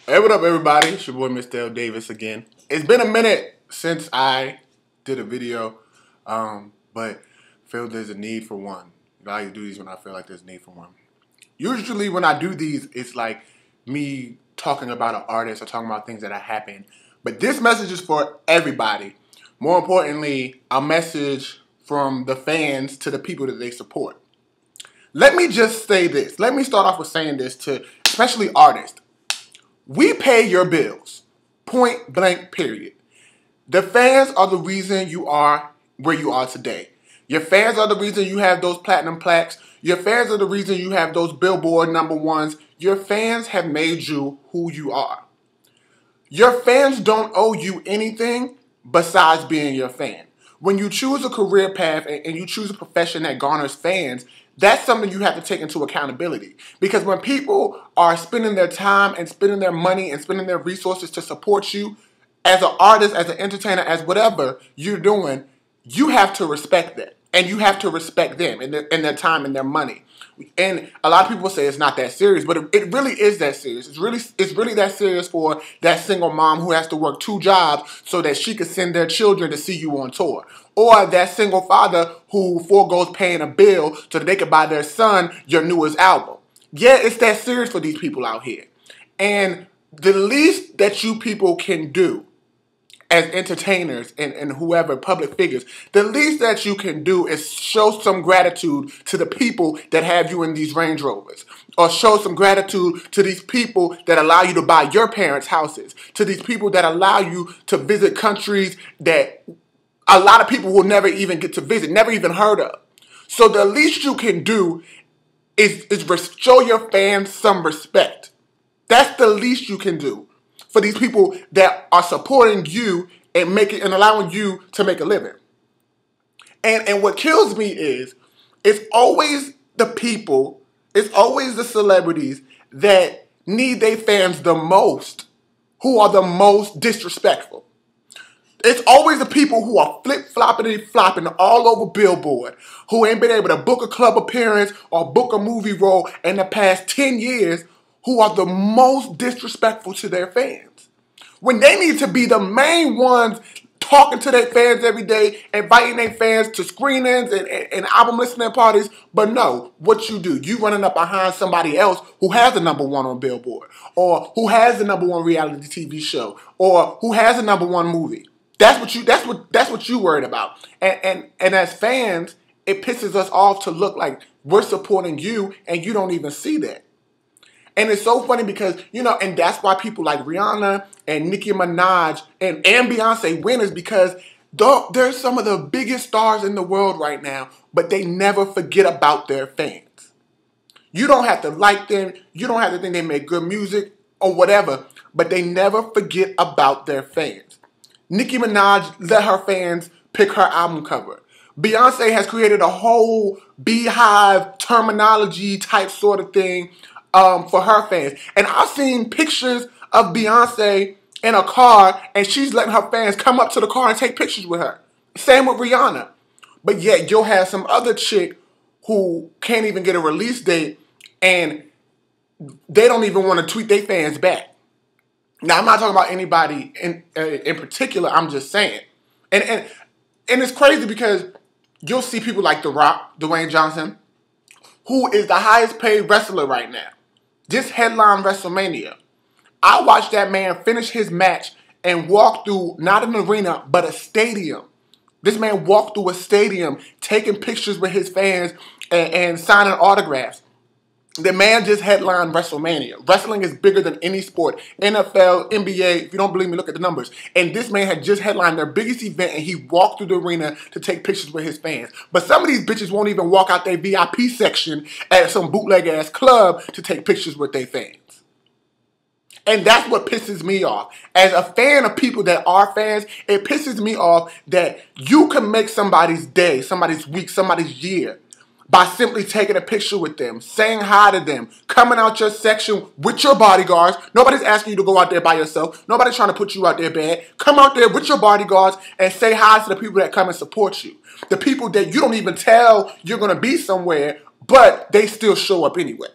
Hey, what up, everybody? It's your boy, Mr. L. Davis again. It's been a minute since I did a video, but I feel there's a need for one. I do these when I feel like there's a need for one. Usually when I do these, it's like me talking about an artist or talking about things that have happened. But this message is for everybody. More importantly, a message from the fans to the people that they support. Let me just say this. Let me start off with saying this to especially artists. We pay your bills. Point blank, period. The fans are the reason you are where you are today. Your fans are the reason you have those platinum plaques. Your fans are the reason you have those Billboard #1s. Your fans have made you who you are. Your fans don't owe you anything besides being your fan. When you choose a career path and you choose a profession that garners fans, that's something you have to take into accountability. Because when people are spending their time and spending their money and spending their resources to support you, as an artist, as an entertainer, as whatever you're doing, you have to respect that. And you have to respect them and their time and their money. And a lot of people say it's not that serious, but it really is that serious. It's really that serious for that single mom who has to work 2 jobs so that she could send their children to see you on tour. Or that single father who forgoes paying a bill so that they could buy their son your newest album. Yeah, it's that serious for these people out here. And the least that you people can do as entertainers and whoever, public figures, the least that you can do is show some gratitude to the people that have you in these Range Rovers. Or show some gratitude to these people that allow you to buy your parents' houses. To these people that allow you to visit countries that a lot of people will never even get to visit, never even heard of. So the least you can do is show your fans some respect. That's the least you can do for these people that are supporting you and allowing you to make a living. And what kills me is it's always the people, it's always the celebrities that need their fans the most who are the most disrespectful. It's always the people who are flip-flopping and flopping all over Billboard, who ain't been able to book a club appearance or book a movie role in the past 10 years, who are the most disrespectful to their fans. When they need to be the main ones talking to their fans every day, inviting their fans to screenings and album listening parties. But no, what you do, you running up behind somebody else who has a #1 on Billboard, or who has the #1 reality TV show, or who has a #1 movie. That's what you worried about. And as fans, it pisses us off to look like we're supporting you and you don't even see that. And it's so funny because, and that's why people like Rihanna and Nicki Minaj and Beyonce win, is because they're some of the biggest stars in the world right now, but they never forget about their fans. You don't have to like them. You don't have to think they make good music or whatever, but they never forget about their fans. Nicki Minaj let her fans pick her album cover. Beyonce has created a whole beehive terminology type sort of thing for her fans. And I've seen pictures of Beyonce in a car, and she's letting her fans come up to the car and take pictures with her. Same with Rihanna. But yet you'll have some other chick who can't even get a release date, and they don't even want to tweet their fans back. Now, I'm not talking about anybody in particular. I'm just saying. And it's crazy because you'll see people like The Rock, Dwayne Johnson, who is the highest paid wrestler right now. Just headline WrestleMania. I watched that man finish his match and walk through, not an arena, but a stadium. This man walked through a stadium taking pictures with his fans and signing autographs. The man just headlined WrestleMania. Wrestling is bigger than any sport. NFL, NBA, if you don't believe me, look at the numbers. And this man had just headlined their biggest event, and he walked through the arena to take pictures with his fans. But some of these bitches won't even walk out their VIP section at some bootleg-ass club to take pictures with their fans. And that's what pisses me off. As a fan of people that are fans, it pisses me off that you can make somebody's day, somebody's week, somebody's year by simply taking a picture with them, saying hi to them, coming out your section with your bodyguards. Nobody's asking you to go out there by yourself. Nobody's trying to put you out there bad. Come out there with your bodyguards and say hi to the people that come and support you. The people that you don't even tell you're going to be somewhere, but they still show up anyway.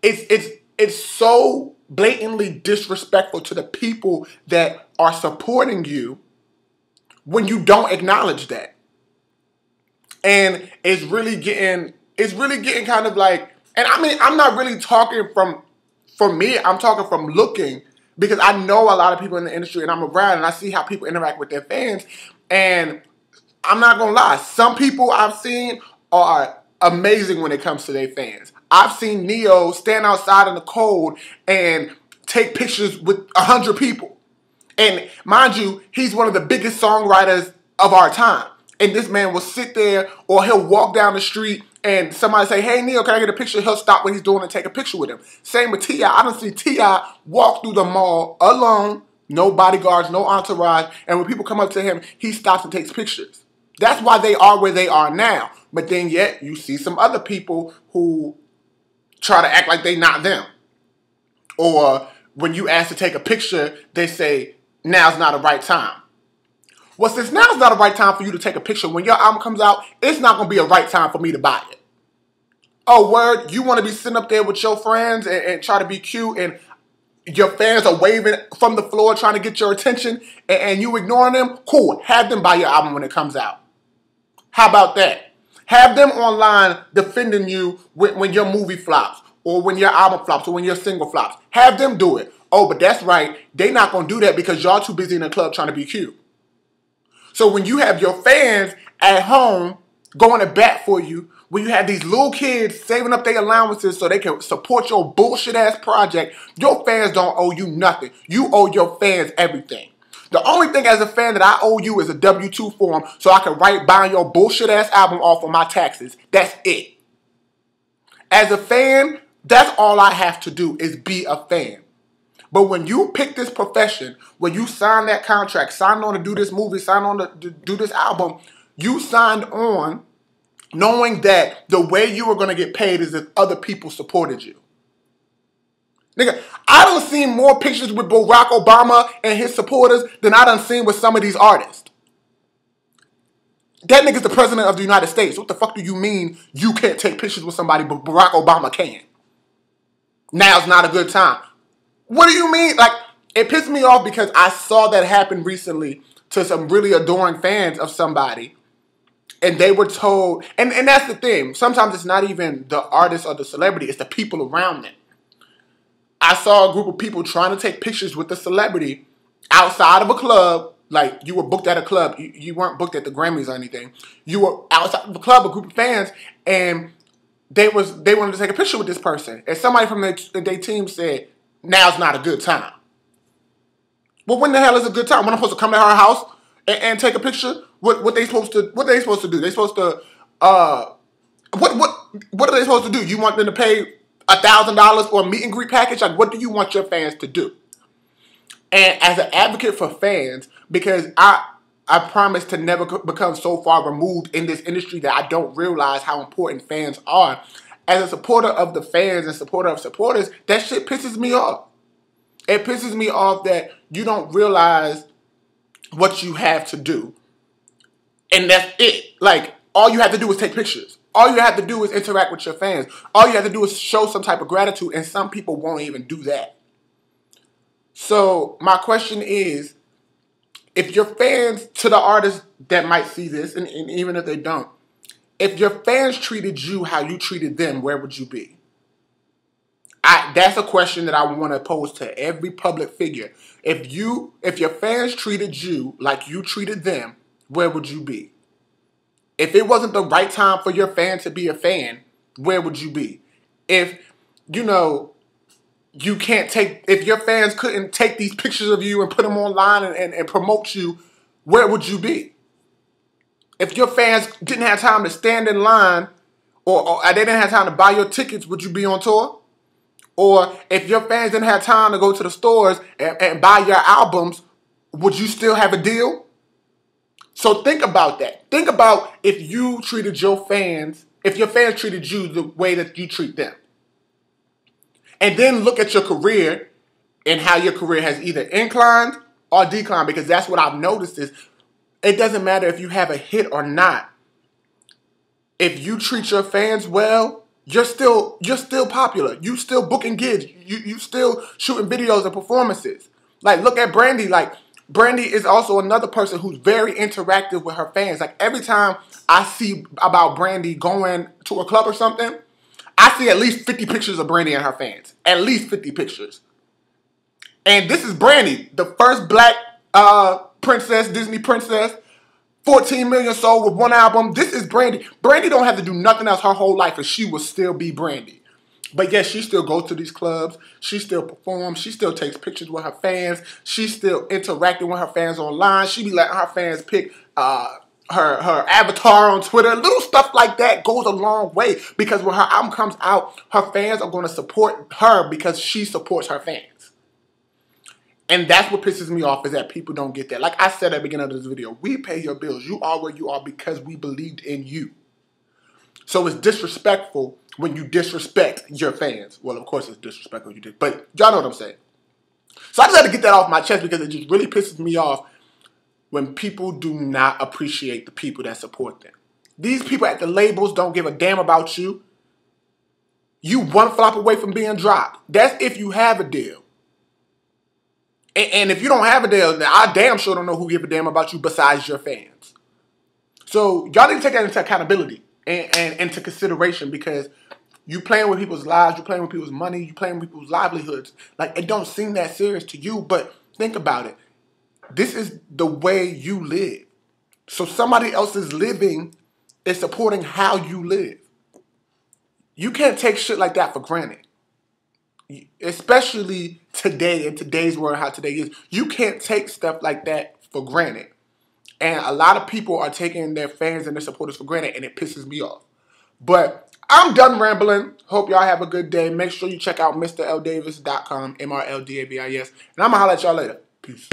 It's so blatantly disrespectful to the people that are supporting you when you don't acknowledge that. And it's really getting kind of like, and I mean, I'm not really talking for me, I'm talking from looking, because I know a lot of people in the industry and I'm around and I see how people interact with their fans. And I'm not going to lie, some people I've seen are amazing when it comes to their fans. I've seen Neo stand outside in the cold and take pictures with 100 people. And mind you, he's one of the biggest songwriters of our time. And this man will sit there, or he'll walk down the street and somebody say, hey, Neo, can I get a picture? He'll stop what he's doing and take a picture with him. Same with T.I. I don't see T.I. walk through the mall alone, no bodyguards, no entourage. And when people come up to him, he stops and takes pictures. That's why they are where they are now. But then yet you see some other people who try to act like they not them. Or when you ask to take a picture, they say, now's not the right time. Well, since now's not the right time for you to take a picture, when your album comes out, it's not going to be a right time for me to buy it. Oh, word, you want to be sitting up there with your friends and try to be cute, and your fans are waving from the floor trying to get your attention, and you ignoring them? Cool, have them buy your album when it comes out. How about that? Have them online defending you when your movie flops, or when your album flops, or when your single flops. Have them do it. Oh, but that's right, they not going to do that because y'all too busy in the club trying to be cute. So when you have your fans at home going to bat for you, when you have these little kids saving up their allowances so they can support your bullshit-ass project, your fans don't owe you nothing. You owe your fans everything. The only thing as a fan that I owe you is a W-2 form so I can write buying your bullshit-ass album off on my taxes. That's it. As a fan, that's all I have to do is be a fan. But when you pick this profession, when you sign that contract, signed on to do this movie, signed on to do this album, you signed on knowing that the way you were going to get paid is if other people supported you. Nigga, I done seen more pictures with Barack Obama and his supporters than I done seen with some of these artists. That nigga's the president of the United States. What the fuck do you mean you can't take pictures with somebody but Barack Obama can? Now's not a good time. What do you mean? Like, it pissed me off because I saw that happen recently to some really adoring fans of somebody. And they were told, and that's the thing. Sometimes it's not even the artist or the celebrity. It's the people around them. I saw a group of people trying to take pictures with the celebrity outside of a club. Like, you were booked at a club. You weren't booked at the Grammys or anything. You were outside of a club, a group of fans, and they wanted to take a picture with this person. And somebody from their team said, now's not a good time. Well, when the hell is a good time? When I'm supposed to come to her house and take a picture? What they supposed to do? They supposed to what are they supposed to do? You want them to pay $1,000 for a meet and greet package? Like, what do you want your fans to do? And as an advocate for fans, because I promise to never become so far removed in this industry that I don't realize how important fans are. As a supporter of the fans and supporter of supporters, that shit pisses me off. It pisses me off that you don't realize what you have to do. And that's it. Like, all you have to do is take pictures. All you have to do is interact with your fans. All you have to do is show some type of gratitude, and some people won't even do that. So my question is, if your fans, to the artists that might see this, and even if they don't, if your fans treated you how you treated them, where would you be? That's a question that I want to pose to every public figure. If your fans treated you like you treated them, where would you be? If it wasn't the right time for your fan to be a fan, where would you be? If, if your fans couldn't take these pictures of you and put them online and promote you, where would you be? If your fans didn't have time to stand in line or they didn't have time to buy your tickets, would you be on tour? Or if your fans didn't have time to go to the stores and buy your albums, would you still have a deal? So think about that. Think about if you treated your fans, if your fans treated you the way that you treat them. And then look at your career and how your career has either inclined or declined, because that's what I've noticed is it doesn't matter if you have a hit or not. If you treat your fans well, you're still popular. You still booking gigs. You still shooting videos and performances. Like, look at Brandy. Like, Brandy is also another person who's very interactive with her fans. Like, every time I see about Brandy going to a club or something, I see at least 50 pictures of Brandy and her fans. At least 50 pictures. And this is Brandy, the first black princess, Disney princess, 14 million sold with one album. This is Brandy. Brandy don't have to do nothing else her whole life and she will still be Brandy. But yes, she still goes to these clubs. She still performs. She still takes pictures with her fans. She's still interacting with her fans online. She be letting her fans pick her avatar on Twitter. Little stuff like that goes a long way because when her album comes out, her fans are going to support her because she supports her fans. And that's what pisses me off is that people don't get that. Like I said at the beginning of this video, we pay your bills. You are where you are because we believed in you. So it's disrespectful when you disrespect your fans. Well, of course it's disrespectful when you did, but y'all know what I'm saying. So I just had to get that off my chest because it just really pisses me off when people do not appreciate the people that support them. These people at the labels don't give a damn about you. You one flop away from being dropped. That's if you have a deal. And if you don't have a deal, I damn sure don't know who give a damn about you besides your fans. So y'all need to take that into accountability and into consideration because you playing with people's lives, you playing with people's money, you playing with people's livelihoods. Like, it don't seem that serious to you, but think about it. This is the way you live. So somebody else's living is supporting how you live. You can't take shit like that for granted. Especially today, in today's world, how today is. You can't take stuff like that for granted. And a lot of people are taking their fans and their supporters for granted, and it pisses me off. But I'm done rambling. Hope y'all have a good day. Make sure you check out MrLDavis.com, MrLDavis. And I'm going to holler at y'all later. Peace.